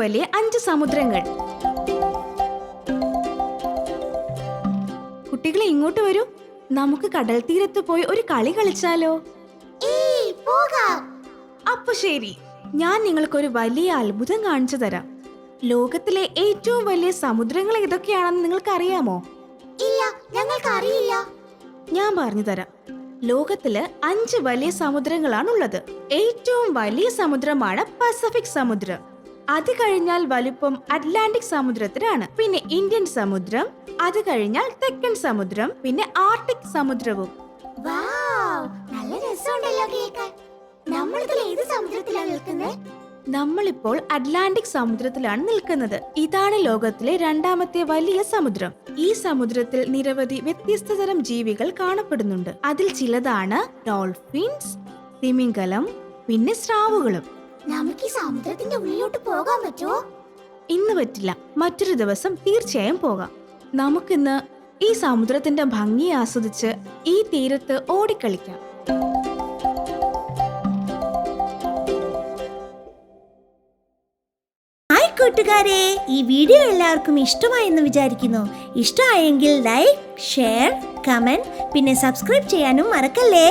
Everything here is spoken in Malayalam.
വലിയ 5 സമുദ്രങ്ങൾ. കുട്ടികളെ ഇങ്ങോട്ട് വരൂ, നമുക്ക് കടൽ തീരത്ത് പോയി ഒരു കളി കളിച്ചാലോ? അപ്പൊ ശരി, ഞാൻ നിങ്ങൾക്കൊരു വലിയ അത്ഭുതം കാണിച്ചു തരാം. ലോകത്തിലെ ഏറ്റവും വലിയ സമുദ്രങ്ങൾ ഏതൊക്കെയാണെന്ന് നിങ്ങൾക്ക് അറിയാമോ? ഇല്ല, ഞങ്ങൾക്കറിയില്ല. ഞാൻ പറഞ്ഞു തരാം. ലോകത്തില് 5 വലിയ സമുദ്രങ്ങളാണുള്ളത്. ഏറ്റവും വലിയ സമുദ്രമാണ് പസഫിക് സമുദ്രം. അത് കഴിഞ്ഞാൽ വലുപ്പം അറ്റ്ലാന്റിക് സമുദ്രത്തിനാണ്. പിന്നെ ഇന്ത്യൻ സമുദ്രം, അത് കഴിഞ്ഞാൽ തെക്കൻ സമുദ്രം, പിന്നെ ആർട്ടിക് സമുദ്രവും. നല്ല രസമുണ്ടല്ലോ കേൾക്കാൻ. നമ്മളിതിൽ ഏത് സമുദ്രത്തിലാണ് നിൽക്കുന്നത്? നമ്മളിപ്പോൾ അറ്റ്ലാന്റിക് സമുദ്രത്തിലാണ് നിൽക്കുന്നത്. ഇതാണ് ലോകത്തിലെ 2ാമത്തെ വലിയ സമുദ്രം. ഈ സമുദ്രത്തിൽ നിരവധി വ്യത്യസ്ത തരം ജീവികൾ കാണപ്പെടുന്നുണ്ട്. അതിൽ ചിലതാണ് ഡോൾഫിൻസ്, തിമിംഗലം, പിന്നെ സ്രാവുകളും. നമുക്ക് ഈ സമുദ്രത്തിന്റെ ഉള്ളിലോട്ട് പോകാൻ പറ്റുമോ? ഇന്ന് പറ്റില്ല, മറ്റൊരു ദിവസം തീർച്ചയായും പോകാം. നമുക്കിന്ന് ഈ സമുദ്രത്തിന്റെ ഭംഗി ആസ്വദിച്ച് ഈ തീരത്ത് ഓടിക്കളിക്കാം. കൂട്ടുകാരെ, ഈ വീഡിയോ എല്ലാവർക്കും ഇഷ്ടമായെന്ന് വിചാരിക്കുന്നു. ഇഷ്ടമായെങ്കിൽ ലൈക്ക്, ഷെയർ, കമന്റ്, പിന്നെ സബ്സ്ക്രൈബ് ചെയ്യാനും മറക്കല്ലേ.